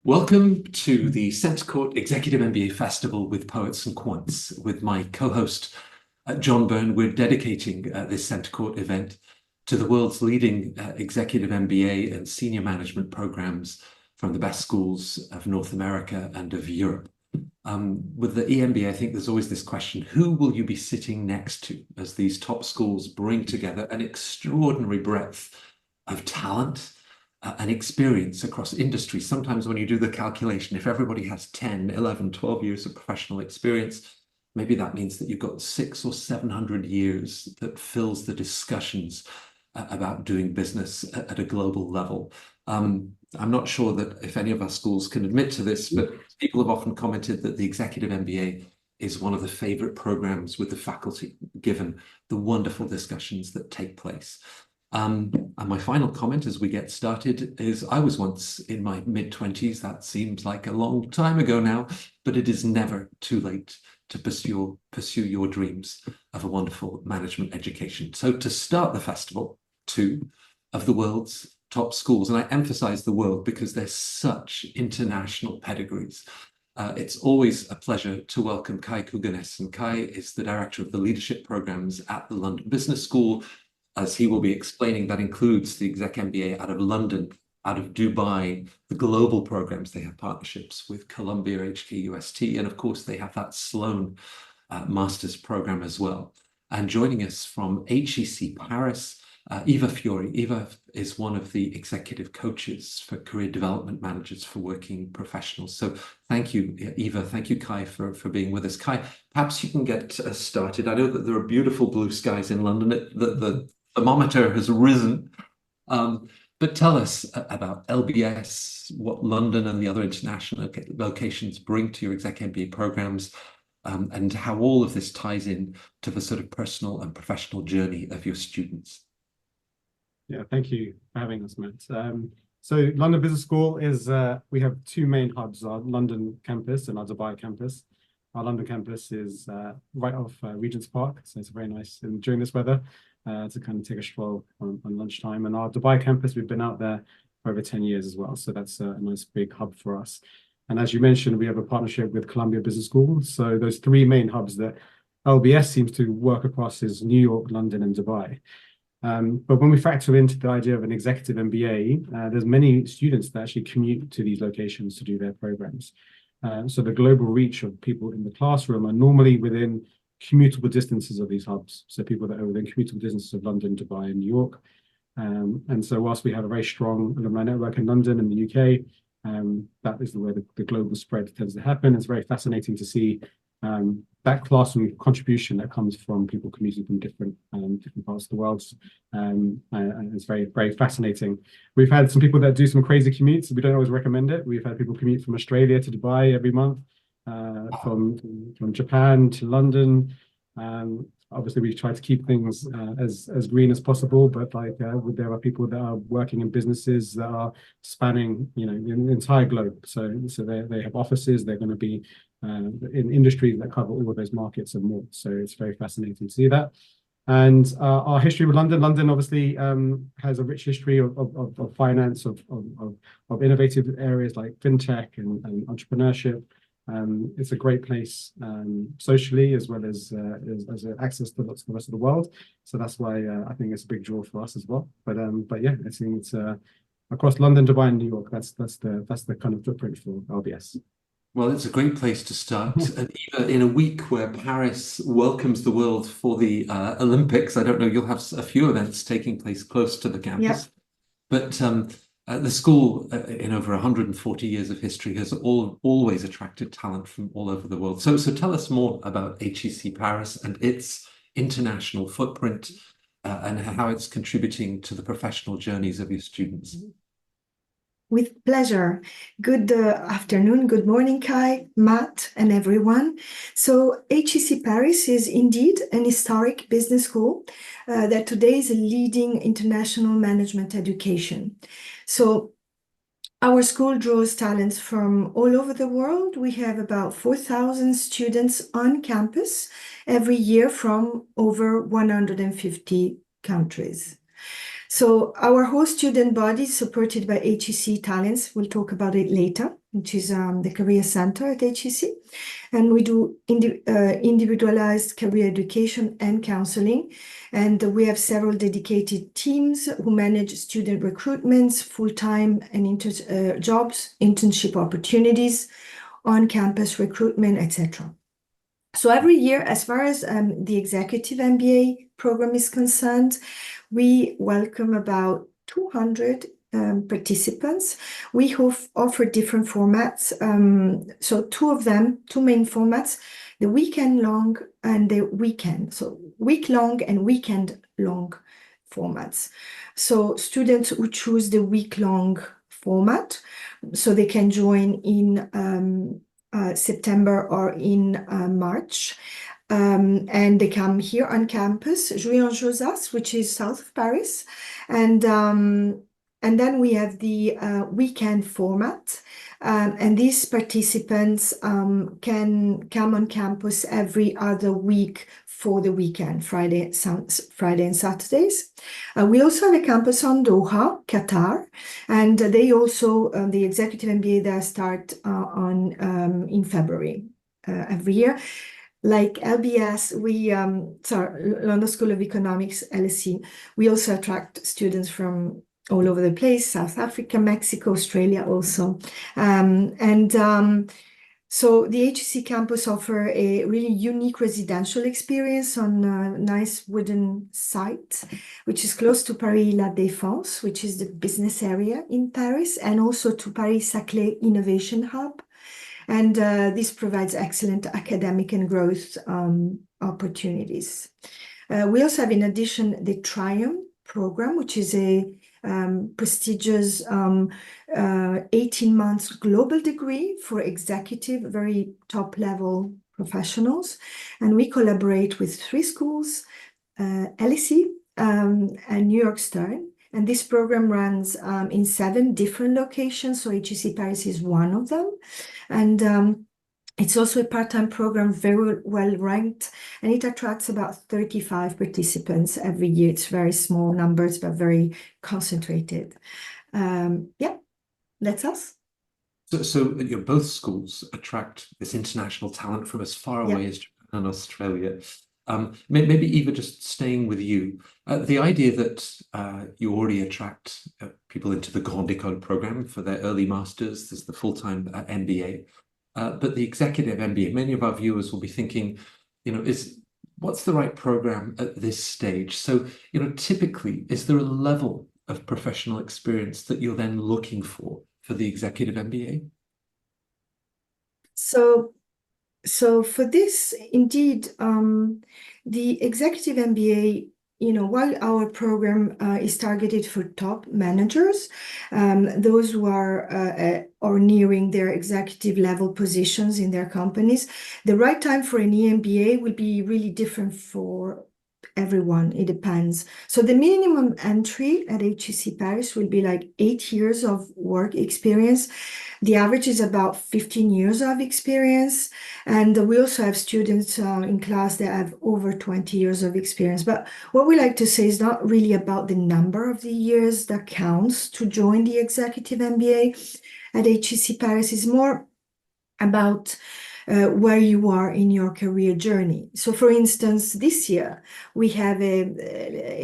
Welcome to the CentreCourt Executive MBA Festival with Poets and Quants. With my co-host, John Byrne, we're dedicating this CentreCourt event to the world's leading executive MBA and senior management programs from the best schools of North America and of Europe. With the EMBA, I think there's always this question, who will you be sitting next to as these top schools bring together an extraordinary breadth of talent and experience across industries? Sometimes when you do the calculation, if everybody has 10, 11, 12 years of professional experience, maybe that means that you've got 600 or 700 years that fills the discussions about doing business at a global level. I'm not sure that if any of our schools can admit to this, but people have often commented that the Executive MBA is one of the favorite programs with the faculty, given the wonderful discussions that take place. And my final comment as we get started is I was once in my mid-20s. That seems like a long time ago now, but it is never too late to pursue your dreams of a wonderful management education. So to start the festival, two of the world's top schools, and I emphasize the world because there's such international pedigrees. It's always a pleasure to welcome Kai Kuganes, and Kai is the director of the leadership programs at the London Business School. As he will be explaining, that includes the Exec MBA out of London, out of Dubai, the global programs. They have partnerships with Columbia, HEC, UST, and of course they have that Sloan master's program as well. And joining us from HEC Paris, Eva Fiori. Eva is one of the executive coaches for career development managers for working professionals. So thank you, Eva. Thank you, Kai, for being with us. Kai, perhaps you can get us started. I know that there are beautiful blue skies in London. The thermometer has risen. But tell us about LBS, what London and the other international locations bring to your Exec MBA programs, and how all of this ties in to the sort of personal and professional journey of your students. Yeah, thank you for having us, Matt. So London Business School is, we have two main hubs, our London campus and our Dubai campus. Our London campus is right off Regent's Park, so it's very nice and during this weather to kind of take a stroll on lunchtime. And our Dubai campus, we've been out there for over 10 years as well, so that's a nice big hub for us. And as you mentioned, we have a partnership with Columbia Business School. So those three main hubs that LBS seems to work across is New York, London, and Dubai. But when we factor into the idea of an executive MBA, there's many students that actually commute to these locations to do their programs. So the global reach of people in the classroom are normally within commutable distances of these hubs. So people that are within commutable distances of London, Dubai, and New York. And so whilst we have a very strong alumni network in London and the UK, that is where the global spread tends to happen. It's very fascinating to see that classroom contribution that comes from people commuting from different parts of the world. And it's very, very fascinating. We've had some people that do some crazy commutes. We don't always recommend it. We've had people commute from Australia to Dubai every month, from Japan to London. Obviously, we try to keep things as green as possible, but there are people that are working in businesses that are spanning, the entire globe. So they have offices. They're going to be in industries that cover all of those markets and more. So it's very fascinating to see that. And our history with London obviously has a rich history of finance, of innovative areas like fintech and entrepreneurship. It's a great place socially as well as access to lots of the rest of the world. So that's why I think it's a big draw for us as well. But yeah, I think it's across London, Dubai, and New York. That's the kind of footprint for LBS. Well, it's a great place to start. And even in a week where Paris welcomes the world for the Olympics, I don't know, you'll have a few events taking place close to the campus. Yeah. But the school, in over 140 years of history, has always attracted talent from all over the world. So tell us more about HEC Paris and its international footprint and how it's contributing to the professional journeys of your students. With pleasure. Good afternoon, good morning, Kai, Matt, and everyone. So HEC Paris is indeed an historic business school that today is a leading international management education. So our school draws talents from all over the world. We have about 4,000 students on campus every year from over 150 countries. So our whole student body is supported by HEC Talents. We'll talk about it later, which is the career center at HEC. And we do individualized career education and counseling. And we have several dedicated teams who manage student recruitments, full-time and jobs, internship opportunities, on-campus recruitment, etc. So every year, as far as the executive MBA program is concerned, we welcome about 200 participants. We offer different formats. So two main formats, the weekend long and the weekend. So week long and weekend long formats. So students who choose the week long format, so they can join in September or in March. And they come here on campus, Jouy-en-Josas, which is south of Paris. And then we have the weekend format. And these participants can come on campus every other week for the weekend, Friday and Saturdays. We also have a campus on Doha, Qatar, and they also, the executive MBA there start in February every year. Like LBS, London School of Economics, LSE, we also attract students from all over the place, South Africa, Mexico, Australia also. So the HEC campus offer a really unique residential experience on a nice wooden site, which is close to Paris La Défense, which is the business area in Paris, and also to Paris-Saclay Innovation Hub. And this provides excellent academic and growth opportunities. We also have, in addition, the Triumph program, which is a prestigious 18 months global degree for executive, very top-level professionals. And we collaborate with 3 schools, LSE and New York Stern. And this program runs in 7 different locations. So HEC Paris is one of them. And it's also a part-time program, very well ranked, and it attracts about 35 participants every year. It's very small numbers, but very concentrated. Yeah, that's us. So both schools attract this international talent from as far away as Japan and Australia. Maybe Eva, just staying with you, the idea that you already attract people into the Grande École program for their early masters, there's the full-time MBA, but the executive MBA, many of our viewers will be thinking, what's the right program at this stage? So, typically, is there a level of professional experience that you're then looking for the executive MBA? So for this, indeed, the executive MBA, while our program is targeted for top managers, those who are or nearing their executive level positions in their companies, the right time for an EMBA will be really different for everyone. It depends. So the minimum entry at HEC Paris will be like 8 years of work experience. The average is about 15 years of experience. And we also have students in class that have over 20 years of experience. But what we like to say is not really about the number of the years that counts to join the executive MBA at HEC Paris. Is more about where you are in your career journey. So for instance, this year, we have a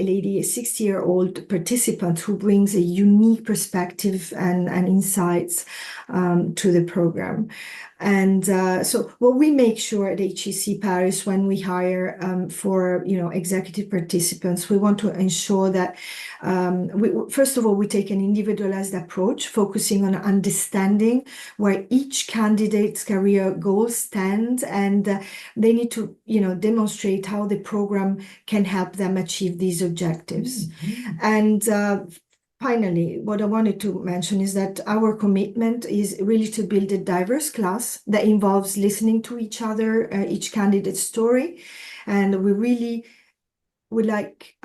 lady, a 60-year-old participant who brings a unique perspective and insights to the program. And so what we make sure at HEC Paris when we hire for executive participants, we want to ensure that first of all, we take an individualized approach, focusing on understanding where each candidate's career goals stand, and they need to demonstrate how the program can help them achieve these objectives. Mm-hmm. And finally, what I wanted to mention is that our commitment is really to build a diverse class that involves listening to each other, each candidate's story. And we really would like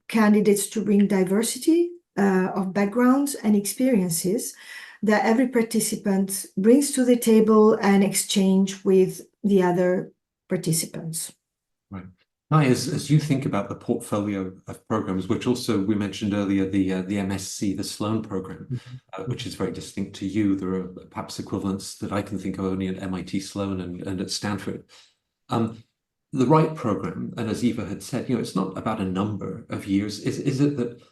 candidates to bring diversity of backgrounds and experiences that every participant brings to the table and exchange with the other participants. Right. Hi, as you think about the portfolio of programs, which also we mentioned earlier, the MSc, the Sloan program, which is very distinct to you. There are perhaps equivalents that I can think of only at MIT Sloan and at Stanford. The right program, and as Eva had said, it's not about a number of years. Is it that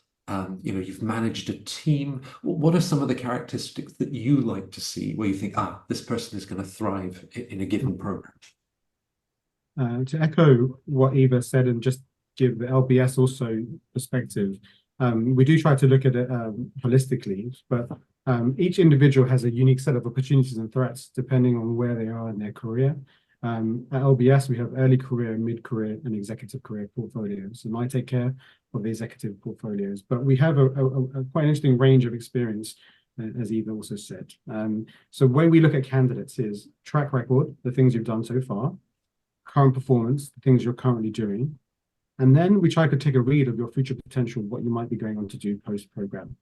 you've managed a team? What are some of the characteristics that you like to see where you think, this person is going to thrive in a given program? To echo what Eva said and just give the LBS also perspective, we do try to look at it holistically, but each individual has a unique set of opportunities and threats depending on where they are in their career. At LBS, we have early career, mid-career, and executive career portfolios, and I take care of the executive portfolios. But we have a quite interesting range of experience, as Eva also said. So when we look at candidates is track record, the things you've done so far, current performance, the things you're currently doing, and then we try to take a read of your future potential, what you might be going on to do post-program.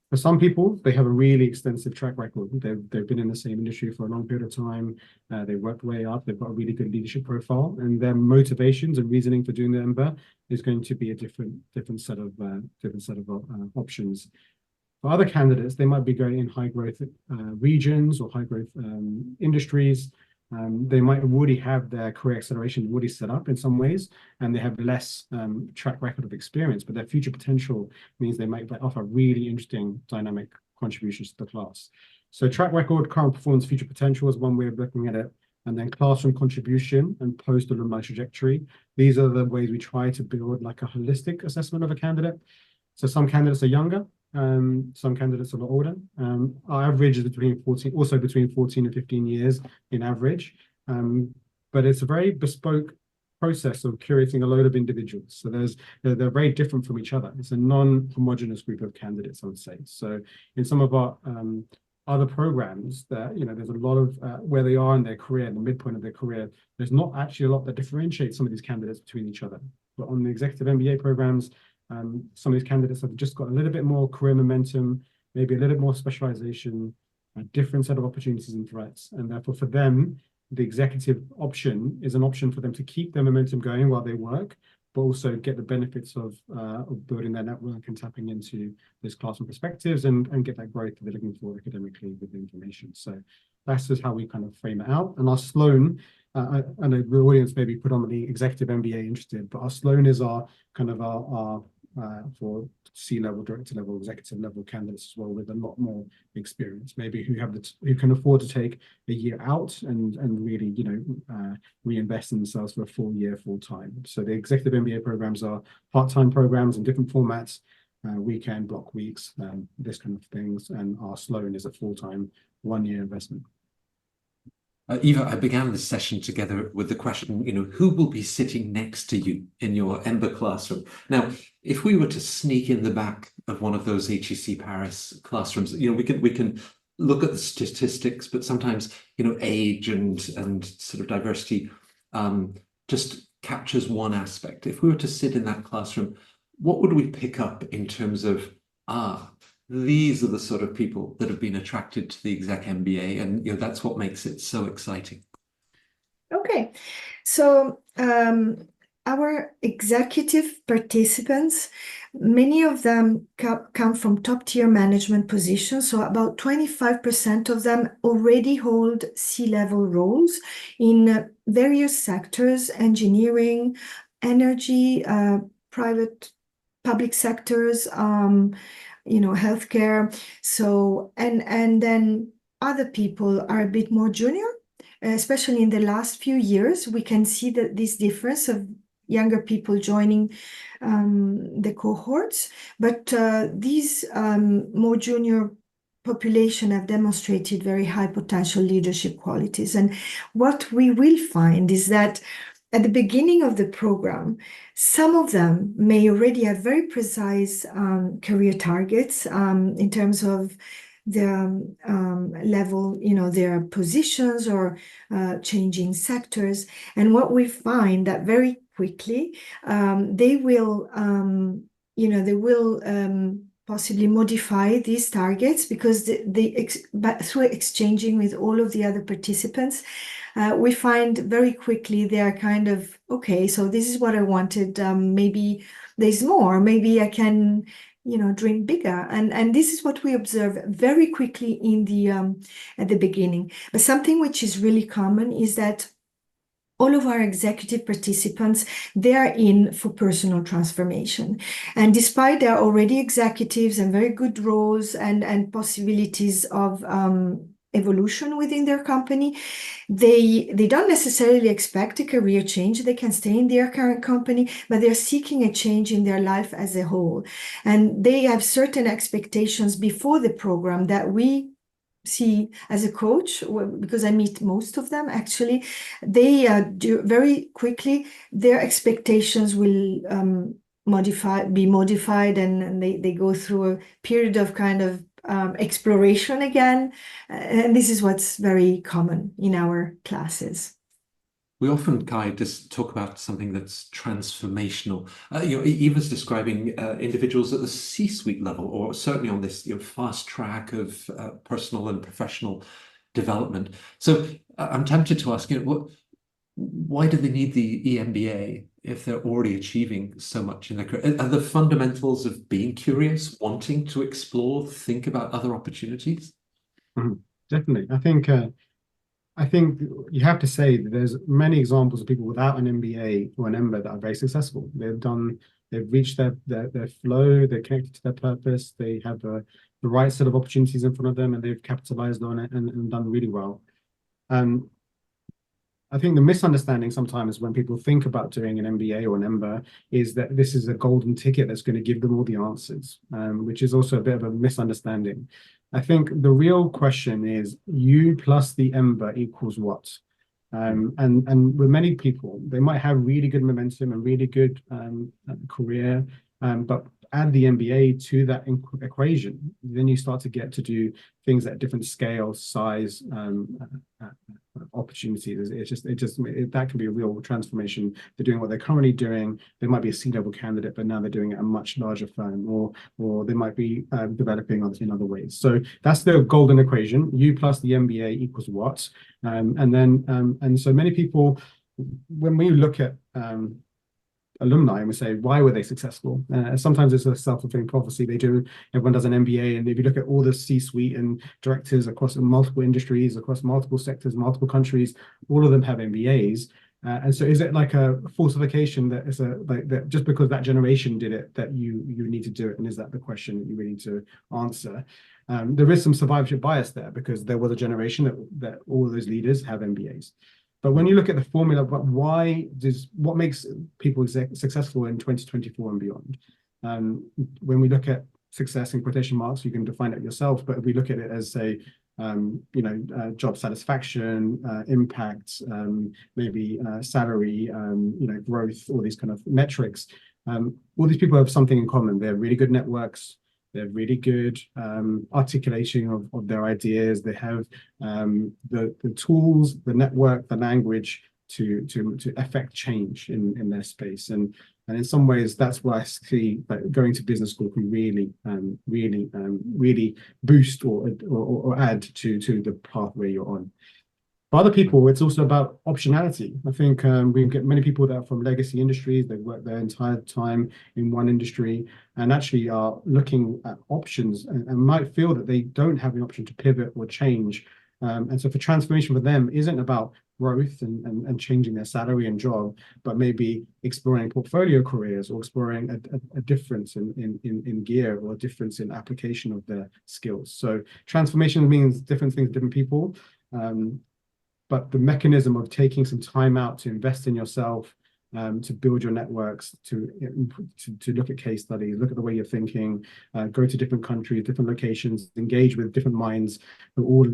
For some people, they have a really extensive track record. They've been in the same industry for a long period of time. They worked way up. They've got a really good leadership profile, and their motivations and reasoning for doing the EMBA is going to be a different set of options. For other candidates, they might be going in high growth regions or high growth industries. They might already have their career acceleration already set up in some ways, and they have less track record of experience, but their future potential means they might offer really interesting dynamic contributions to the class. So track record, current performance, future potential is one way of looking at it. And then classroom contribution and post-alumni trajectory. These are the ways we try to build like a holistic assessment of a candidate. So some candidates are younger, some candidates are a lot older. Our average is between 14 and 15 years in average. But it's a very bespoke process of curating a load of individuals. So they're very different from each other. It's a non-homogeneous group of candidates, I would say. So in some of our other programs that, there's a lot of where they are in their career, the midpoint of their career, there's not actually a lot that differentiates some of these candidates between each other. But on the executive MBA programs, some of these candidates have just got a little bit more career momentum, maybe a little bit more specialization, a different set of opportunities and threats. And therefore, for them, the executive option is an option for them to keep their momentum going while they work, but also get the benefits of building their network and tapping into those classroom perspectives and get that growth that they're looking for academically with the information. So that's just how we kind of frame it out. And our Sloan, I know the audience may be predominantly executive MBA interested, but our Sloan is our kind of our for C-level, director level, executive level candidates as well, with a lot more experience, maybe who can afford to take a year out and really reinvest in themselves for a full year, full time. So the executive MBA programs are part-time programs in different formats, weekend, block weeks, this kind of things, and our Sloan is a full-time 1-year investment. Eva, I began this session together with the question, who will be sitting next to you in your EMBA classroom? Now, if we were to sneak in the back of one of those HEC Paris classrooms, we can look at the statistics, but sometimes, age and sort of diversity just captures one aspect. If we were to sit in that classroom, what would we pick up in terms of, these are the sort of people that have been attracted to the exec MBA, and that's what makes it so exciting. Okay, so our executive participants, many of them come from top-tier management positions. So about 25% of them already hold C-level roles in various sectors: engineering, energy, public sectors, healthcare. So, and then other people are a bit more junior, especially in the last few years. We can see that this difference of younger people joining the cohorts, but these more junior population have demonstrated very high potential leadership qualities. And what we will find is that at the beginning of the program, some of them may already have very precise career targets in terms of their level, their positions or changing sectors. And what we find that very quickly, they will possibly modify these targets because through exchanging with all of the other participants, we find very quickly they are kind of, okay, so this is what I wanted. Maybe there's more. Maybe I can, dream bigger. And this is what we observe very quickly in the at the beginning. But something which is really common is that all of our executive participants, they are in for personal transformation. And despite they're already executives and very good roles and possibilities of evolution within their company, they don't necessarily expect a career change. They can stay in their current company, but they're seeking a change in their life as a whole. And they have certain expectations before the program that we see as a coach, because I meet most of them actually. They do very quickly, their expectations will be modified, and they go through a period of kind of exploration again. And this is what's very common in our classes. We often, Kai, just talk about something that's transformational. Eva's describing individuals at the C-suite level, or certainly on this fast track of personal and professional development. So I'm tempted to ask, why do they need the EMBA if they're already achieving so much in their career? Are the fundamentals of being curious, wanting to explore, think about other opportunities? Definitely. I think you have to say that there's many examples of people without an MBA or an EMBA that are very successful. They've reached their flow, they're connected to their purpose, they have the right set of opportunities in front of them, and they've capitalized on it and done really well. I think the misunderstanding sometimes when people think about doing an MBA or an EMBA is that this is a golden ticket that's going to give them all the answers, which is also a bit of a misunderstanding. I think the real question is you plus the EMBA equals what? And with many people, they might have really good momentum and really good career, but add the MBA to that equation, then you start to get to do things at different scale, size, opportunities. That can be a real transformation. They're doing what they're currently doing. They might be a C-level candidate, but now they're doing it at a much larger firm, or they might be developing in other ways. So that's the golden equation: U plus the MBA equals what? And so many people, when we look at alumni and we say, why were they successful? Sometimes it's a self-fulfilling prophecy. Everyone does an MBA, and if you look at all the C-suite and directors across multiple industries, across multiple sectors, multiple countries, all of them have MBAs. And so is it like a falsification that is that just because that generation did it, that you need to do it? And is that the question that you really need to answer? There is some survivorship bias there, because there was a generation that all of those leaders have MBAs. But when you look at the formula, what makes people successful in 2024 and beyond? When we look at success in quotation marks, you can define it yourself. But if we look at it as, say, job satisfaction, impact, maybe salary, growth, all these kind of metrics, all these people have something in common. They have really good networks. They're really good articulation of their ideas. They have the tools, the network, the language to affect change in their space. And in some ways, that's why I see that going to business school can really boost or add to the pathway you're on. For other people, it's also about optionality. I think we get many people that are from legacy industries. They've worked their entire time in one industry and actually are looking at options and might feel that they don't have the option to pivot or change. And so for transformation for them isn't about growth and changing their salary and job, but maybe exploring portfolio careers or exploring a difference in gear or a difference in application of their skills. So transformation means different things to different people. But the mechanism of taking some time out to invest in yourself, to build your networks, to look at case studies, look at the way you're thinking, go to different countries, different locations, engage with different minds who are all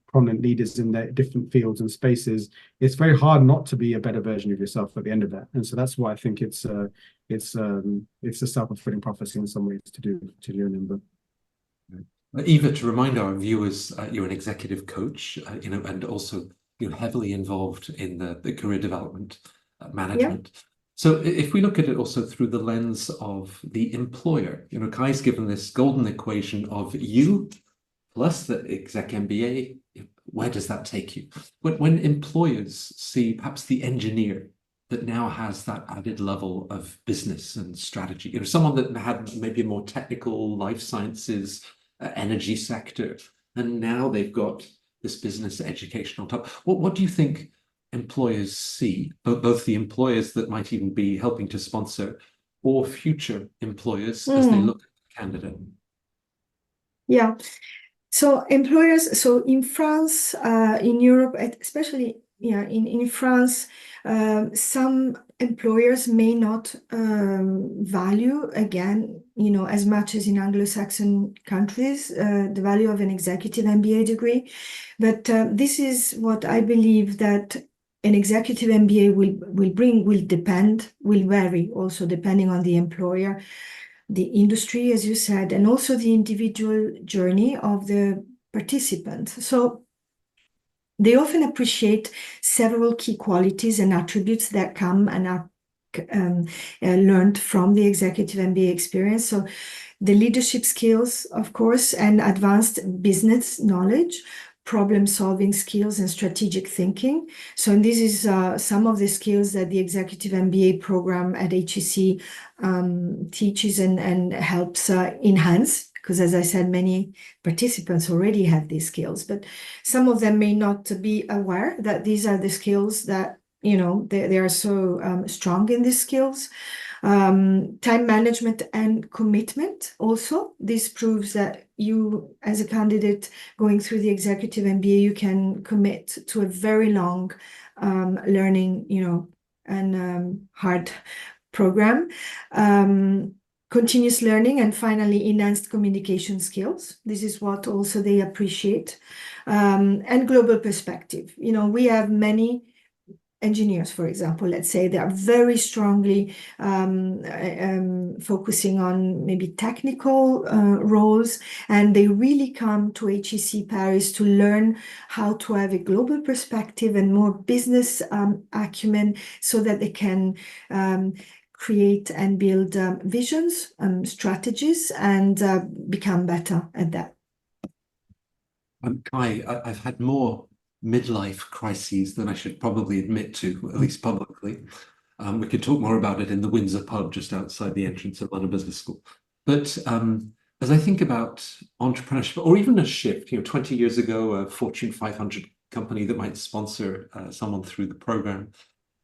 prominent leaders in their different fields and spaces. It's very hard not to be a better version of yourself at the end of that. And so that's why I think it's a self-fulfilling prophecy in some ways to do an MBA. Eva, to remind our viewers, you're an executive coach, and also you're heavily involved in the career development management. So if we look at it also through the lens of the employer, Kai's given this golden equation of you plus the exec MBA, where does that take you? When employers see perhaps the engineer that now has that added level of business and strategy, someone that had maybe a more technical life sciences, energy sector, and now they've got this business education on top. What do you think employers see, both the employers that might even be helping to sponsor or future employers as they look at the candidate? Yeah. So employers, so in France, in Europe, especially in France, some employers may not value, again, as much as in Anglo-Saxon countries, the value of an executive MBA degree. But this is what I believe that an executive MBA will bring, will vary also depending on the employer, the industry, as you said, and also the individual journey of the participant. So they often appreciate several key qualities and attributes that come and are learned from the executive MBA experience. So the leadership skills, of course, and advanced business knowledge, problem-solving skills, and strategic thinking. So this is some of the skills that the Executive MBA program at HEC teaches and helps enhance, because as I said, many participants already have these skills, but some of them may not be aware that these are the skills that, they are so strong in these skills. Time management and commitment also. This proves that you, as a candidate going through the executive MBA, you can commit to a very long learning, and hard program. Continuous learning, and finally, enhanced communication skills. This is what also they appreciate. And global perspective. We have many engineers, for example, let's say, they are very strongly focusing on maybe technical roles, and they really come to HEC Paris to learn how to have a global perspective and more business acumen, so that they can create and build visions, strategies, and become better at that. Kai, I've had more midlife crises than I should probably admit to, at least publicly. We could talk more about it in the Windsor pub just outside the entrance of London Business School. But as I think about entrepreneurship, or even a shift, 20 years ago, a Fortune 500 company that might sponsor someone through the program,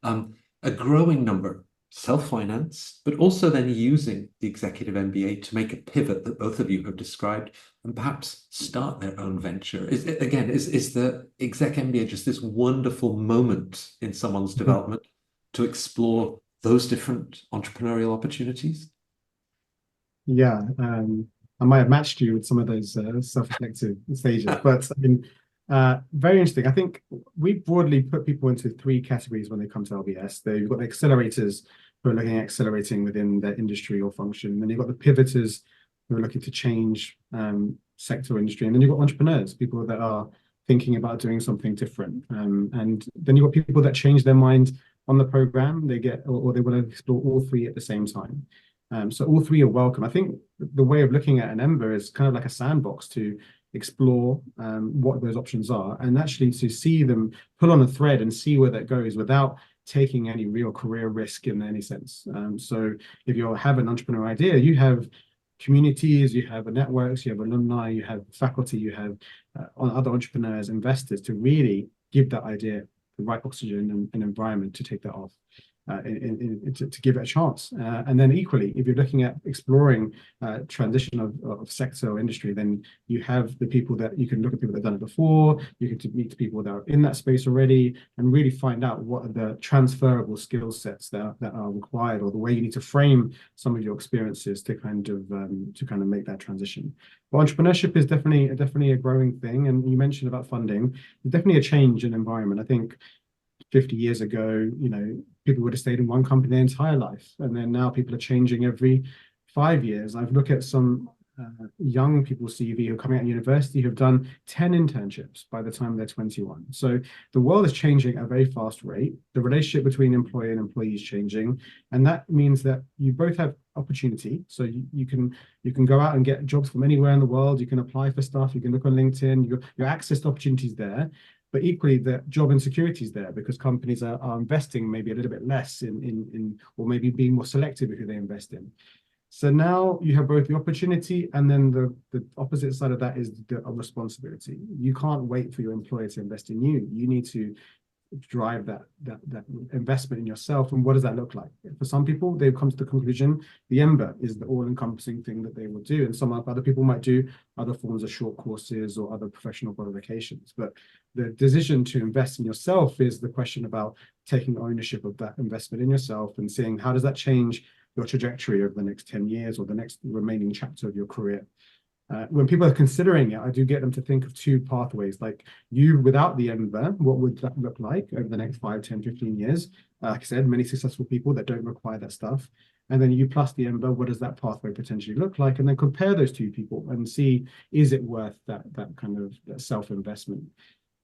a growing number self-finance, but also then using the executive MBA to make a pivot that both of you have described and perhaps start their own venture. Is the exec MBA just this wonderful moment in someone's development to explore those different entrepreneurial opportunities? Yeah, I might have matched you with some of those self-reflective stages, but I mean, very interesting. I think we broadly put people into three categories when they come to LBS. You've got the accelerators who are looking at accelerating within their industry or function. Then you've got the pivoters who are looking to change sector or industry. And then you've got entrepreneurs, people that are thinking about doing something different. And then you've got people that change their mind on the program. They get, or they want to explore all three at the same time. So all three are welcome. I think the way of looking at an EMBA is kind of like a sandbox to explore what those options are, and actually to see them pull on a thread and see where that goes without taking any real career risk in any sense. So if you have an entrepreneur idea, you have communities, you have networks, you have alumni, you have faculty, you have other entrepreneurs, investors to really give that idea the right oxygen and environment to take that off. To give it a chance. And then equally, if you're looking at exploring transition of sector or industry, then you have the people that you can look at people that have done it before, you can meet people that are in that space already, and really find out what are the transferable skill sets that are required, or the way you need to frame some of your experiences to kind of make that transition. But entrepreneurship is definitely a growing thing. And you mentioned about funding, there's definitely a change in environment. I think 50 years ago, people would have stayed in one company their entire life. And then now people are changing every 5 years. I've looked at some young people's CV who are coming out of university who have done 10 internships by the time they're 21. So the world is changing at a very fast rate. The relationship between employer and employee is changing, and that means that you both have opportunity. So you can go out and get jobs from anywhere in the world. You can apply for stuff. You can look on LinkedIn. Your access to opportunities there. But equally, the job insecurity is there because companies are investing maybe a little bit less in or maybe being more selective with who they invest in. So now you have both the opportunity and then the opposite side of that is the responsibility. You can't wait for your employer to invest in you. You need to drive that investment in yourself. And what does that look like? For some people, they've come to the conclusion the EMBA is the all-encompassing thing that they will do. And some other people might do other forms of short courses or other professional qualifications. But the decision to invest in yourself is the question about taking ownership of that investment in yourself and seeing how does that change your trajectory over the next 10 years or the next remaining chapter of your career. When people are considering it, I do get them to think of two pathways, like you without the EMBA, what would that look like over the next 5, 10, 15 years? Like I said, many successful people that don't require that stuff. And then you plus the EMBA, what does that pathway potentially look like? And then compare those two people and see, is it worth that kind of self-investment?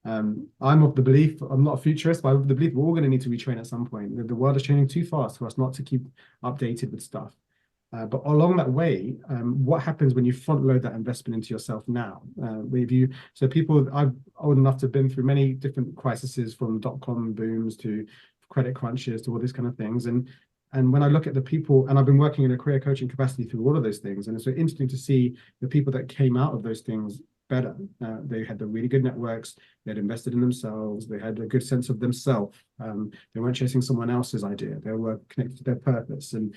I'm of the belief, I'm not a futurist, but I'm of the belief we're all going to need to retrain at some point. The world is changing too fast for us not to keep updated with stuff. But along that way, what happens when you front load that investment into yourself now? People, I'm old enough to have been through many different crises from dot-com booms to credit crunches to all these kind of things. And when I look at the people, and I've been working in a career coaching capacity through all of those things, and it's so interesting to see the people that came out of those things better. They had the really good networks, they had invested in themselves, they had a good sense of themselves. They weren't chasing someone else's idea, they were connected to their purpose and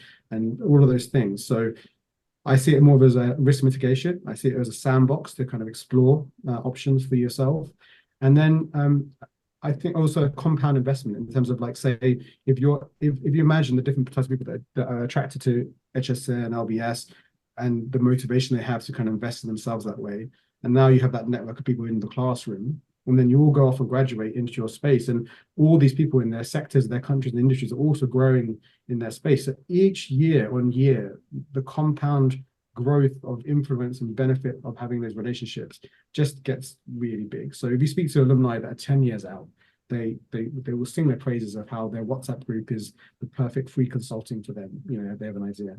all of those things. So I see it more as a risk mitigation. I see it as a sandbox to kind of explore options for yourself. And then I think also a compound investment in terms of, like, say, if you imagine the different types of people that are attracted to HEC and LBS and the motivation they have to kind of invest in themselves that way. And now you have that network of people in the classroom, and then you all go off and graduate into your space. And all these people in their sectors, their countries and industries are also growing in their space. So each year on year, the compound growth of influence and benefit of having those relationships just gets really big. So if you speak to alumni that are 10 years out, they will sing their praises of how their WhatsApp group is the perfect free consulting for them. You know, they have an idea.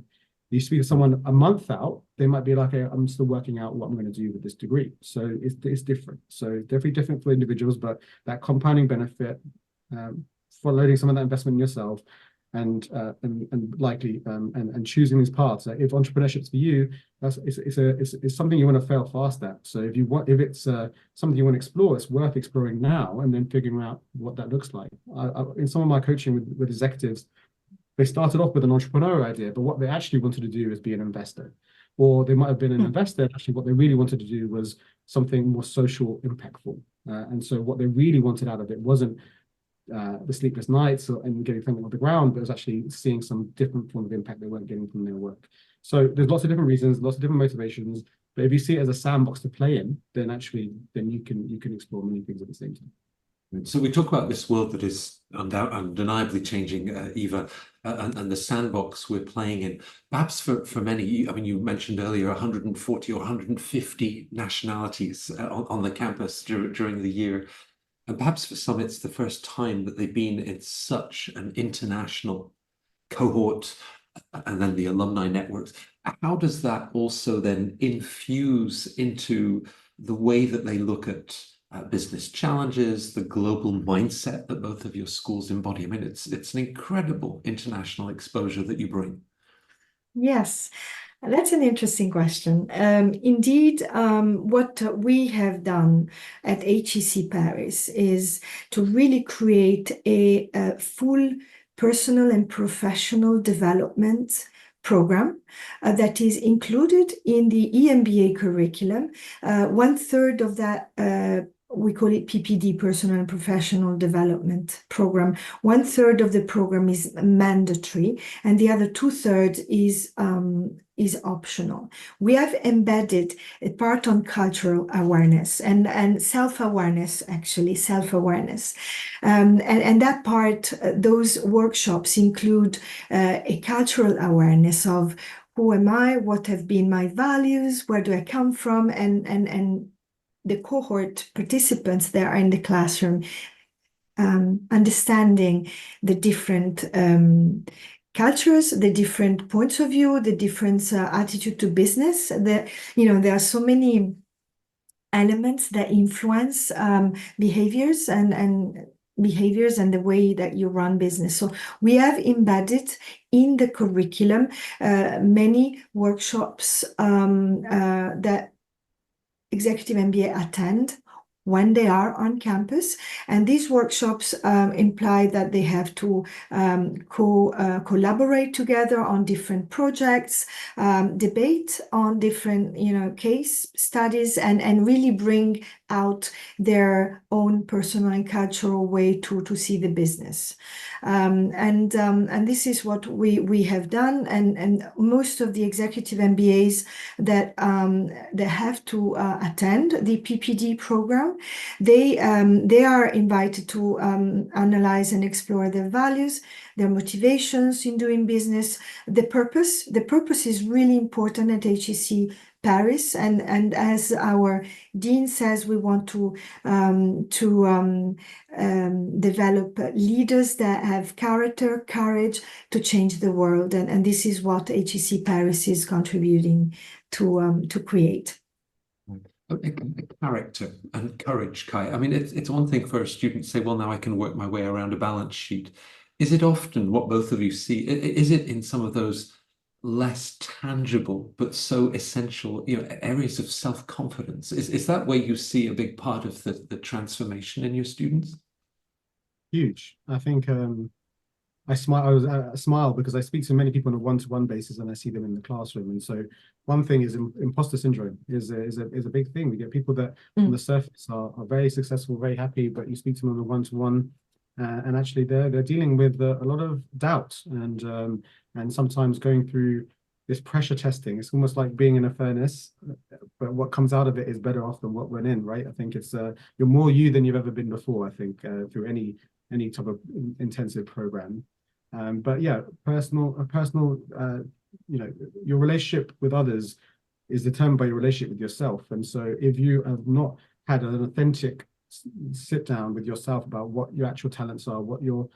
You speak to someone a month out, they might be like, hey, I'm still working out what I'm going to do with this degree. So it's different. So it's definitely different for individuals, but that compounding benefit, for loading some of that investment in yourself and likely and choosing these paths. If entrepreneurship's for you, it's something you want to fail fast at. So if it's something you want to explore, it's worth exploring now and then figuring out what that looks like. In some of my coaching with executives, they started off with an entrepreneurial idea, but what they actually wanted to do is be an investor. Or they might have been an investor, actually what they really wanted to do was something more social impactful. And so what they really wanted out of it wasn't the sleepless nights and getting something off the ground, but it was actually seeing some different form of impact they weren't getting from their work. So there's lots of different reasons, lots of different motivations, but if you see it as a sandbox to play in, then you can explore many things at the same time. So we talk about this world that is undeniably changing, Eva, and the sandbox we're playing in. Perhaps for many, I mean, you mentioned earlier 140 or 150 nationalities on the campus during the year. And perhaps for some, it's the first time that they've been in such an international cohort, and then the alumni networks. How does that also then infuse into the way that they look at business challenges, the global mindset that both of your schools embody? I mean, it's an incredible international exposure that you bring. Yes, that's an interesting question. Indeed, what we have done at HEC Paris is to really create a full personal and professional development program that is included in the EMBA curriculum. 1/3 of that we call it PPD, Personal and Professional Development Program. 1/3 of the program is mandatory, and the other 2/3 is optional. We have embedded a part on cultural awareness and self-awareness, actually, self-awareness. And that part, those workshops include a cultural awareness of who am I, what have been my values, where do I come from, and the cohort participants that are in the classroom, understanding the different cultures, the different points of view, the different attitude to business. There are so many elements that influence behaviors and the way that you run business. So we have embedded in the curriculum many workshops that executive MBA attend when they are on campus, and these workshops imply that they have to collaborate together on different projects, debate on different case studies, and really bring out their own personal and cultural way to see the business. And this is what we have done, and most of the executive MBAs that have to attend the PPD program, they are invited to analyze and explore their values, their motivations in doing business, the purpose. The purpose is really important at HEC Paris, and as our dean says, we want to develop leaders that have character, courage to change the world, and this is what HEC Paris is contributing to create. Character and courage, Kai. I mean, it's one thing for a student to say, well, now I can work my way around a balance sheet. Is it often what both of you see? Is it in some of those less tangible but so essential areas of self-confidence? Is that where you see a big part of the transformation in your students? Huge. I think I smile because I speak to many people on a one-to-one basis, and I see them in the classroom. And so one thing is imposter syndrome is a big thing. We get people that on the surface are very successful, very happy, but you speak to them on a one-to-one, and actually they're dealing with a lot of doubt and sometimes going through this pressure testing. It's almost like being in a furnace, but what comes out of it is better off than what went in, right? I think it's you're more you than you've ever been before, I think, through any type of intensive program. But yeah, your relationship with others is determined by your relationship with yourself. And so if you have not had an authentic sit down with yourself about what your actual talents are, what your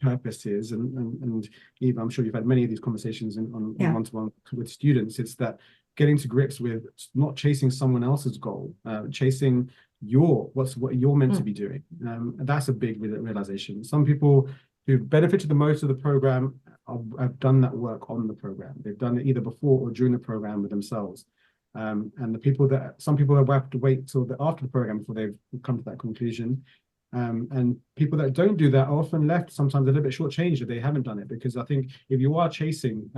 purpose is, and Eva, I'm sure you've had many of these conversations on one-to-one with students. It's that getting to grips with not chasing someone else's goal, chasing what you're meant to be doing. That's a big realization. Some people who've benefited the most of the program have done that work on the program. They've done it either before or during the program with themselves. And some people have to wait till after the program before they've come to that conclusion. And people that don't do that are often left sometimes a little bit shortchanged if they haven't done it. Because I think if you are chasing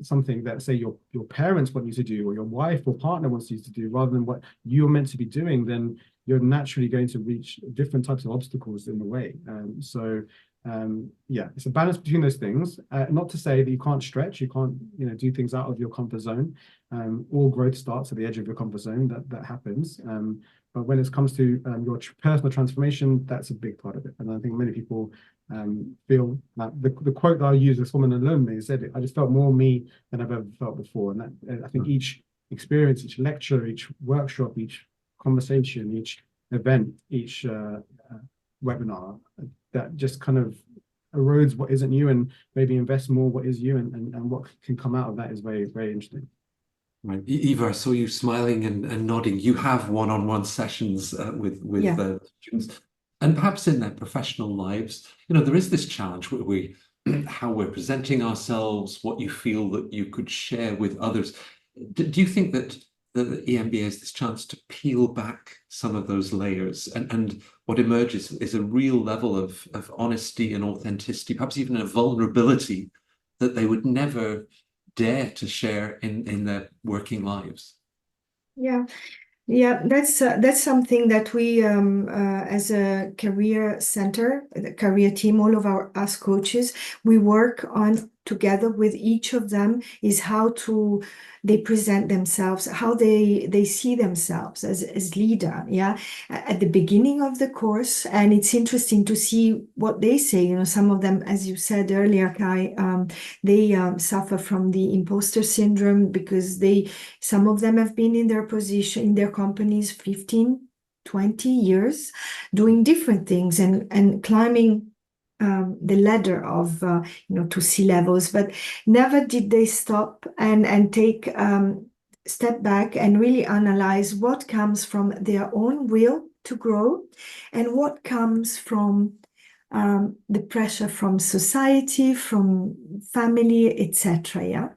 something that, say, your parents want you to do, or your wife or partner wants you to do, rather than what you're meant to be doing, then you're naturally going to reach different types of obstacles in the way. Yeah, it's a balance between those things. Not to say that you can't stretch, you can't do things out of your comfort zone. All growth starts at the edge of your comfort zone. That happens. But when it comes to your personal transformation, that's a big part of it. And I think many people feel like the quote that I use is from an alumni, said it, I just felt more me than I've ever felt before. And I think each experience, each lecture, each workshop, each conversation, each event, each webinar, that just kind of erodes what isn't you and maybe invest more what is you, and what can come out of that is very, very interesting. Right. Eva, I saw you smiling and nodding. You have one-on-one sessions with students, and perhaps in their professional lives, there is this challenge where how we're presenting ourselves, what you feel that you could share with others. Do you think that the EMBA is this chance to peel back some of those layers, and what emerges is a real level of honesty and authenticity, perhaps even a vulnerability that they would never dare to share in their working lives? Yeah, that's something that we, as a career center, the career team, all of us coaches, we work on together with each of them is how they present themselves, how they see themselves as leader, yeah, at the beginning of the course. And it's interesting to see what they say. You know, some of them, as you said earlier, Kai, they suffer from the imposter syndrome because some of them have been in their position, in their companies 15, 20 years, doing different things and climbing the ladder of to C-levels, but never did they stop and take step back and really analyze what comes from their own will to grow and what comes from the pressure from society, from family, etc. Yeah,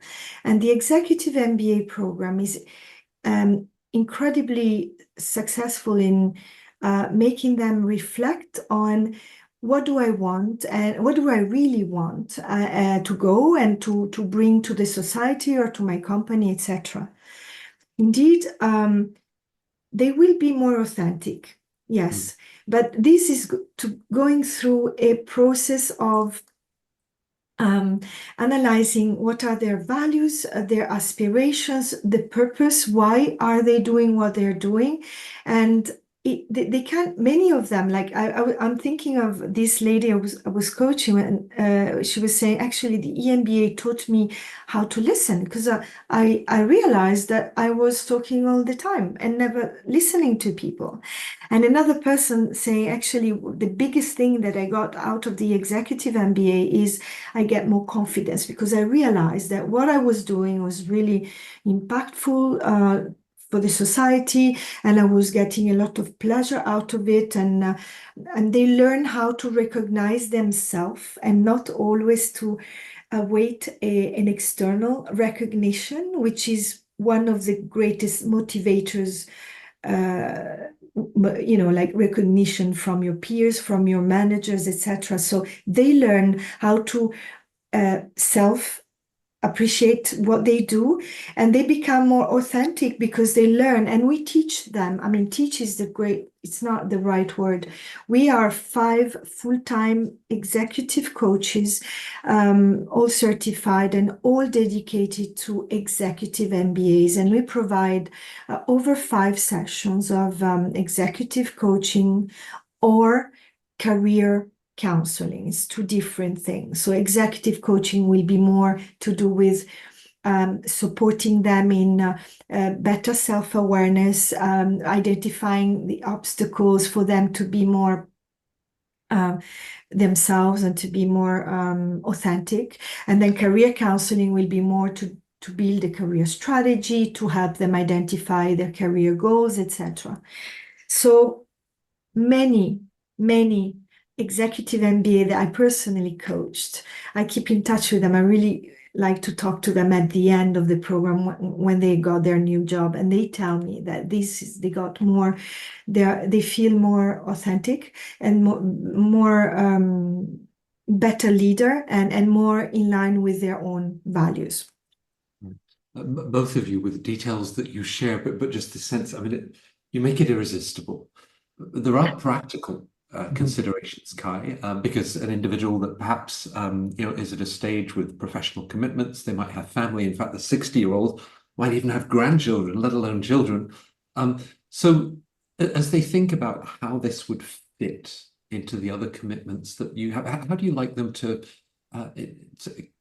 and the Executive MBA program is incredibly successful in making them reflect on what do I want and what do I really want to go and to bring to the society or to my company, etc. Indeed, they will be more authentic, yes, but this is going through a process of analyzing what are their values, their aspirations, the purpose, why are they doing what they're doing, and they can't, many of them, like I'm thinking of this lady I was coaching, and she was saying, actually, the EMBA taught me how to listen, because I realized that I was talking all the time and never listening to people. And another person saying, actually, the biggest thing that I got out of the Executive MBA is I get more confidence, because I realized that what I was doing was really impactful for the society, and I was getting a lot of pleasure out of it, and they learn how to recognize themselves and not always to await an external recognition, which is one of the greatest motivators, like recognition from your peers, from your managers, etc. So they learn how to appreciate what they do, and they become more authentic because they learn, and we teach them. I mean, teach is it's not the right word. We are 5 full-time executive coaches, all certified and all dedicated to executive MBAs, and we provide over 5 sessions of executive coaching or career counseling. It's 2 different things. So executive coaching will be more to do with supporting them in better self-awareness, identifying the obstacles for them to be more themselves and to be more authentic. And then career counseling will be more to build a career strategy, to help them identify their career goals, etc. So many executive MBA that I personally coached, I keep in touch with them. I really like to talk to them at the end of the program when they got their new job, and they tell me that they got more, they feel more authentic and more better leader and more in line with their own values. Both of you, with details that you share, but just the sense, I mean, you make it irresistible. There are practical considerations, Kai, because an individual that perhaps is at a stage with professional commitments, they might have family. In fact, the 60-year-old might even have grandchildren, let alone children. So as they think about how this would fit into the other commitments that you have, how do you like them to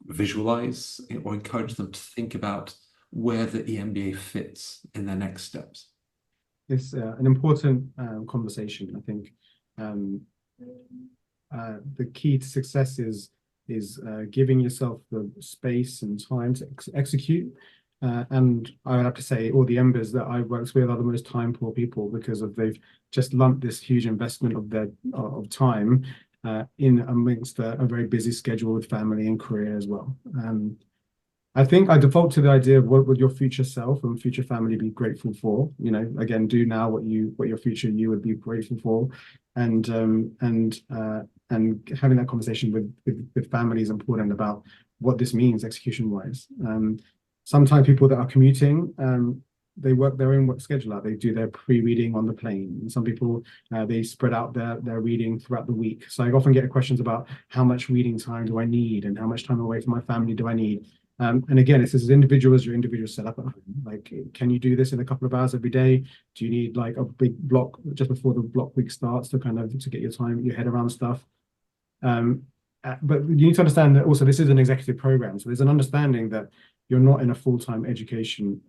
visualize or encourage them to think about where the EMBA fits in their next steps? It's an important conversation, I think. The key to success is giving yourself the space and time to execute. And I would have to say all the EMBAs that I've worked with are the most time poor people, because they've just lumped this huge investment of time in amongst a very busy schedule with family and career as well. I think I default to the idea of what would your future self and future family be grateful for. Again, do now what your future you would be grateful for, and having that conversation with family is important about what this means execution wise. Sometimes people that are commuting they work their own work schedule out. They do their pre-reading on the plane. And some people, they spread out their reading throughout the week. So I often get questions about how much reading time do I need and how much time away from my family do I need? And again, it's as individual as your individual setup at home. Like, can you do this in a couple of hours every day? Do you need like a big block just before the block week starts to kind of to get your head around stuff? But you need to understand that also this is an executive program. So there's an understanding that you're not in a full-time education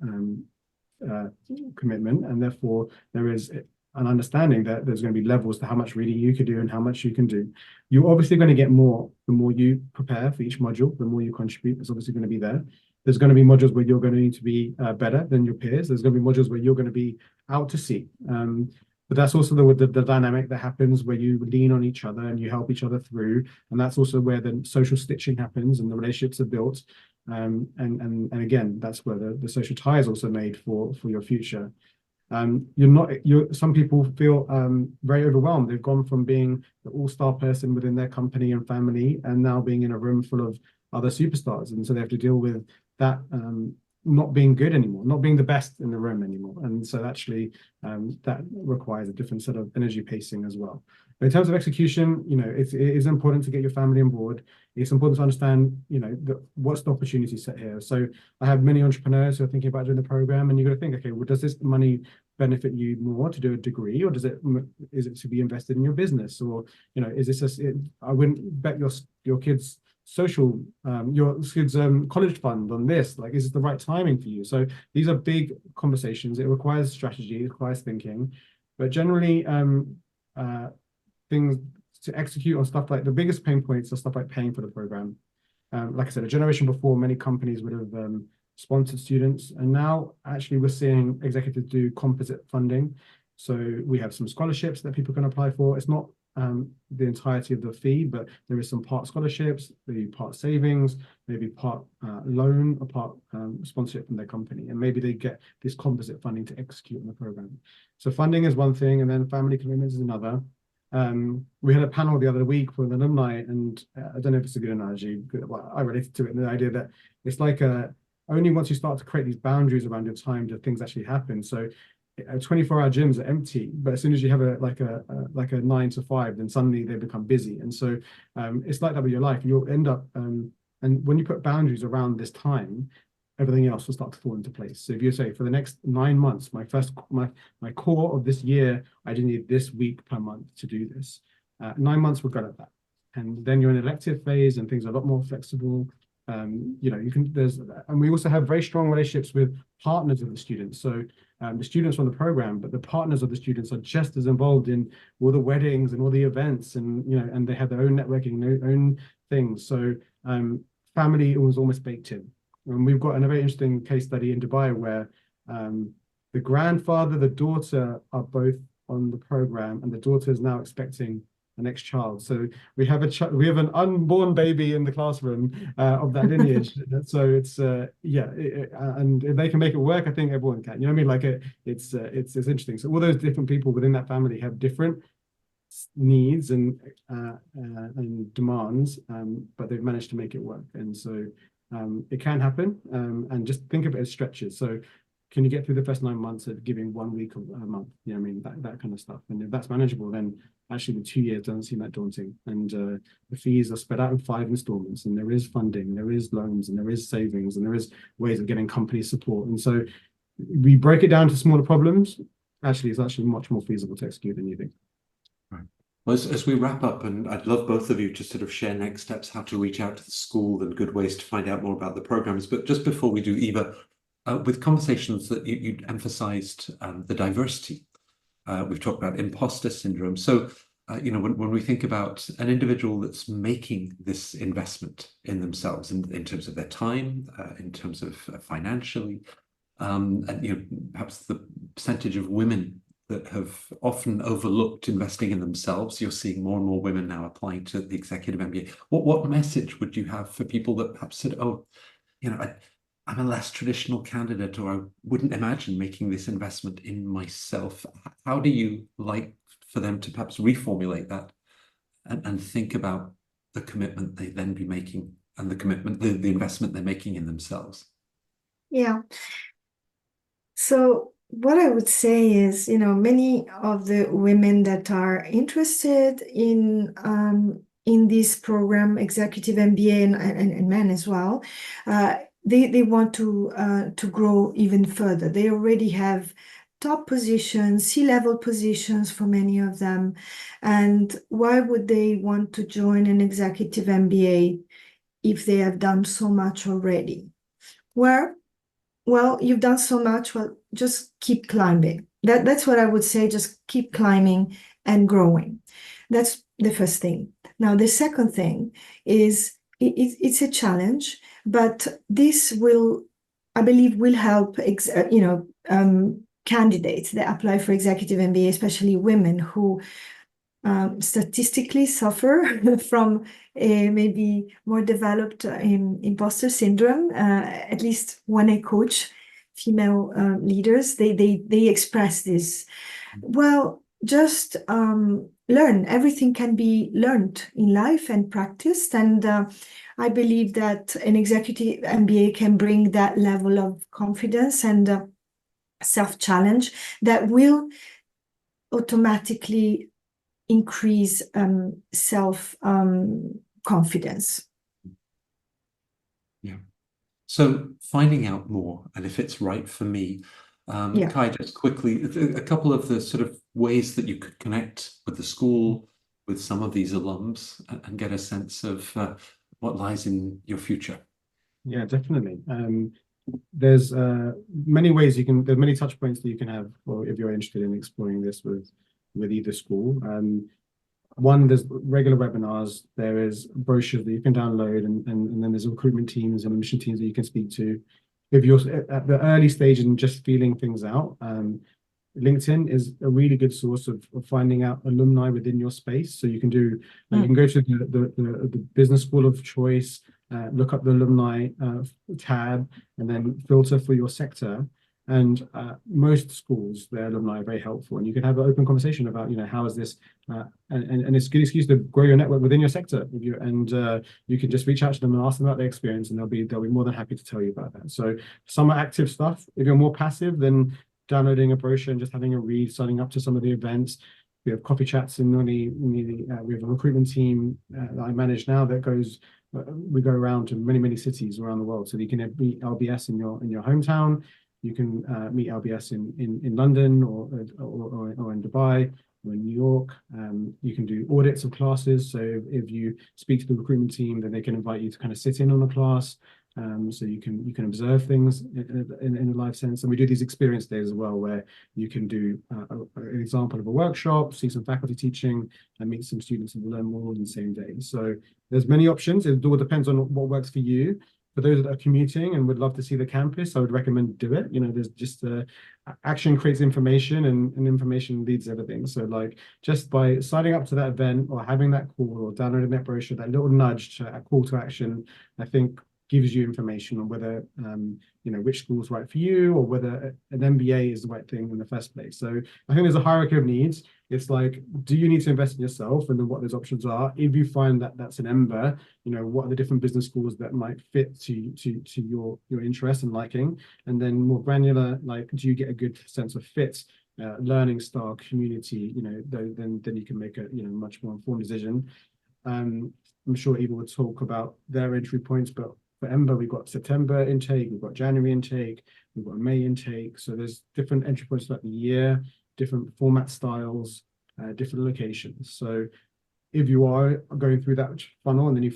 commitment, and therefore there is an understanding that there's going to be levels to how much reading you can do and how much you can do. You're obviously going to get more the more you prepare for each module, the more you contribute. It's obviously going to be there. There's going to be modules where you're going to need to be better than your peers. There's going to be modules where you're going to be out to sea. But that's also the dynamic that happens where you lean on each other and you help each other through. And that's also where the social stitching happens and the relationships are built. And again, that's where the social tie is also made for your future. Some people feel very overwhelmed. They've gone from being the all-star person within their company and family and now being in a room full of other superstars. And so they have to deal with that not being good anymore, not being the best in the room anymore. And so actually that requires a different set of energy pacing as well. But in terms of execution, it is important to get your family on board. It's important to understand, what's the opportunity set here. So I have many entrepreneurs who are thinking about doing the program, and you've got to think, okay, well, does this money benefit you more to do a degree, or is it to be invested in your business? Or, is this I wouldn't bet your kids' social your kids college fund on this. Like, is it the right timing for you? So these are big conversations. It requires strategy, it requires thinking, but generally things to execute on stuff like the biggest pain points are stuff like paying for the program. Like I said, a generation before, many companies would have sponsored students, and now actually we're seeing executives do composite funding. So we have some scholarships that people can apply for. It's not the entirety of the fee, but there is some part scholarships, maybe part savings, maybe part loan, or part sponsorship from their company, and maybe they get this composite funding to execute on the program. So funding is one thing, and then family commitments is another. We had a panel the other week with alumni, and I don't know if it's a good analogy, but I related to it in the idea that it's like only once you start to create these boundaries around your time do things actually happen. So 24-hour gyms are empty, but as soon as you have a 9 to 5, then suddenly they become busy. And so it's like that with your life. You'll end up, and when you put boundaries around this time, everything else will start to fall into place. So if you say for the next 9 months, my core of this year, I just need this week per month to do this. 9 months we're good at that. And then you're in an elective phase and things are a lot more flexible. And we also have very strong relationships with partners of the students. So the students from the program, but the partners of the students are just as involved in all the weddings and all the events, and and they have their own networking, their own things. So family was almost baked in. And we've got a very interesting case study in Dubai where the grandfather, the daughter are both on the program, and the daughter is now expecting the next child. So we have an unborn baby in the classroom of that lineage. So it's and if they can make it work, I think everyone can. You know what I mean? Like it's interesting. So all those different people within that family have different needs and demands, but they've managed to make it work. And so it can happen, and just think of it as stretches. So can you get through the first 9 months of giving 1 week a month? You know what I mean? That kind of stuff. And if that's manageable, then actually the 2 years doesn't seem that daunting. And the fees are spread out in 5 installments, and there is funding, there is loans, and there is savings, and there is ways of getting company support. And so we break it down to smaller problems. Actually, it's actually much more feasible to execute than you think. Right. Well, as we wrap up, and I'd love both of you to sort of share next steps, how to reach out to the school and good ways to find out more about the programs. But just before we do, Eva, with conversations that you emphasized the diversity, we've talked about imposter syndrome. So, when we think about an individual that's making this investment in themselves, in terms of their time, in terms of financially, and perhaps the percentage of women that have often overlooked investing in themselves, you're seeing more and more women now applying to the executive MBA. What message would you have for people that perhaps said, oh, I'm a less traditional candidate, or I wouldn't imagine making this investment in myself? How do you like for them to perhaps reformulate that and think about the commitment they then be making, and the investment they're making in themselves? Yeah. So what I would say is, many of the women that are interested in this program, executive MBA, and men as well, they want to grow even further. They already have top positions, C-level positions for many of them. And why would they want to join an executive MBA if they have done so much already? Well, you've done so much. Well, just keep climbing. That's what I would say. Just keep climbing and growing. That's the first thing. Now, the second thing is it's a challenge, but this will, I believe, will help candidates that apply for executive MBA, especially women who statistically suffer from a maybe more developed imposter syndrome. At least when I coach female leaders, they express this. Well, just learn. Everything can be learned in life and practiced. And I believe that an executive MBA can bring that level of confidence and self-challenge that will automatically increase self confidence. Yeah. So finding out more, and if it's right for me, Yeah. Kai, just quickly, a couple of the sort of ways that you could connect with the school, with some of these alums, and get a sense of what lies in your future. Yeah, definitely. There's many ways there's many touch points that you can have, or if you're interested in exploring this with either school. One, there's regular webinars, there is brochures that you can download, and then there's recruitment teams and admission teams that you can speak to. If you're at the early stage and just feeling things out, LinkedIn is a really good source of finding out alumni within your space. So you can do, you can go to the business school of choice, look up the alumni tab, and then filter for your sector. And most schools, their alumni are very helpful, and you can have an open conversation about, how is this, and it's a good excuse to grow your network within your sector. You can just reach out to them and ask them about their experience, and they'll be more than happy to tell you about that. So some are active stuff. If you're more passive, then downloading a brochure and just having a read, signing up to some of the events. We have coffee chats, and we have a recruitment team that I manage now that goes. We go around to many cities around the world, so you can meet LBS in your hometown. You can meet LBS in London or in Dubai or in New York. You can do audits of classes. So if you speak to the recruitment team, then they can invite you to kind of sit in on the class. So you can observe things in a live sense. And we do these experience days as well, where you can do an example of a workshop, see some faculty teaching, and meet some students and learn more on the same day. So there's many options. It all depends on what works for you. For those that are commuting and would love to see the campus, I would recommend do it. There's just action creates information, and information leads everything. So just by signing up to that event or having that call or downloading that brochure, that little nudge, a call to action, I think gives you information on whether which school is right for you, or whether an MBA is the right thing in the first place. So I think there's a hierarchy of needs. It's like, do you need to invest in yourself, and then what those options are? If you find that that's an EMBA, what are the different business schools that might fit to your interest and liking? And then more granular, do you get a good sense of fit, learning style, community? Then you can make a much more informed decision. I'm sure Eva would talk about their entry points, but for EMBA, we've got September intake, we've got January intake, we've got May intake. So there's different entry points throughout the year, different format styles, different locations. So if you are going through that funnel and then you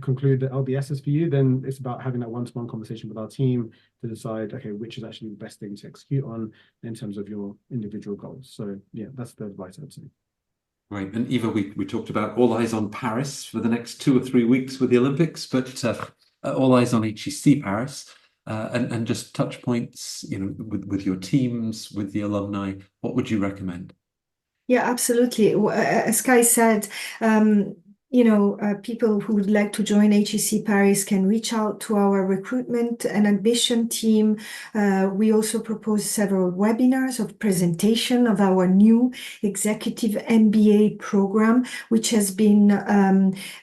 conclude that LBS is for you, then it's about having that one-to-one conversation with our team to decide, okay, which is actually the best thing to execute on in terms of your individual goals. So yeah, that's the advice I'd say. Right. And Eva, we talked about all eyes on Paris for the next 2 or 3 weeks with the Olympics, but all eyes on HEC Paris, and just touch points, with your teams, with the alumni. What would you recommend? Yeah, absolutely. As Kai said, people who would like to join HEC Paris can reach out to our recruitment and admission team. We also propose several webinars of presentation of our new executive MBA program, which has been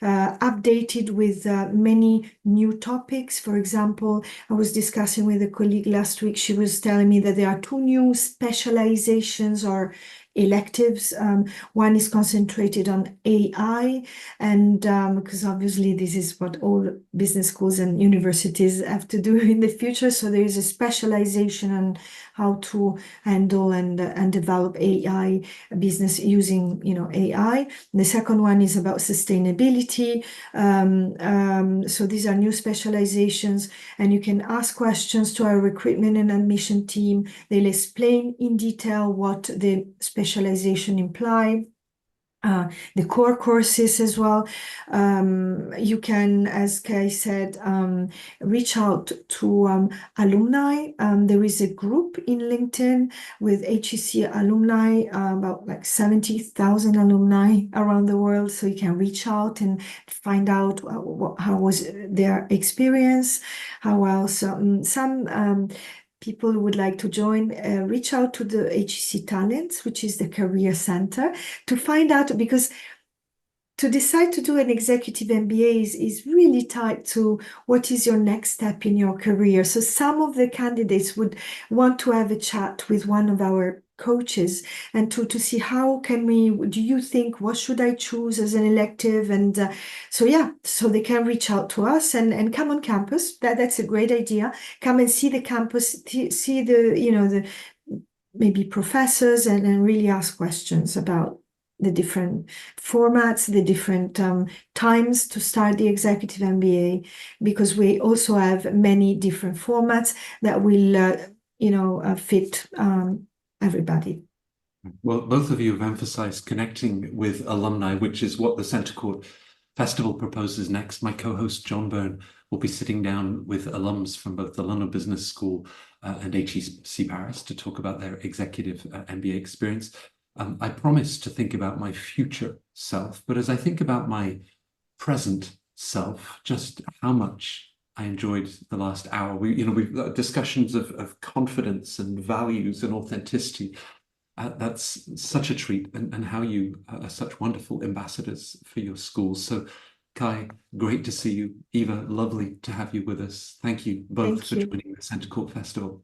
updated with many new topics. For example, I was discussing with a colleague last week. She was telling me that there are 2 new specializations or electives. One is concentrated on AI, and because obviously this is what all business schools and universities have to do in the future. So there is a specialization on how to handle and develop AI business using, AI. The second one is about sustainability. So these are new specializations, and you can ask questions to our recruitment and admission team. They'll explain in detail what the specialization imply. The core courses as well. You can, as Kai said, reach out to alumni. There is a group in LinkedIn with HEC alumni, about like 70,000 alumni around the world. So you can reach out and find out how was their experience, how else some people who would like to join, reach out to the HEC Talents, which is the career center, to find out, because to decide to do an executive MBA is really tied to what is your next step in your career. So some of the candidates would want to have a chat with one of our coaches and to see how can do you think, what should I choose as an elective? And so they can reach out to us and come on campus. That's a great idea. Come and see the campus, see the maybe professors, and really ask questions about the different formats, the different times to start the executive MBA, because we also have many different formats that will fit everybody. Well, both of you have emphasized connecting with alumni, which is what the CentreCourt Festival proposes next. My co-host John Byrne will be sitting down with alums from both the London Business School and HEC Paris to talk about their executive MBA experience. I promise to think about my future self, but as I think about my present self, just how much I enjoyed the last hour. We've got discussions of confidence and values and authenticity. That's such a treat, and how you are such wonderful ambassadors for your schools. So, Kai, great to see you. Eva, lovely to have you with us. Thank you both for joining the CentreCourt Festival.